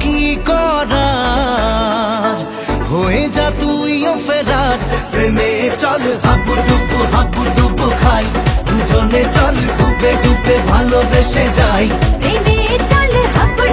কি করার, হয়ে যা তুইও ফেরার। প্রেমে চল হাবু ডুবু খাই, দুজনে চল ডুবে ডুবে ভালোবেসে যাই। প্রেমে চল হাবু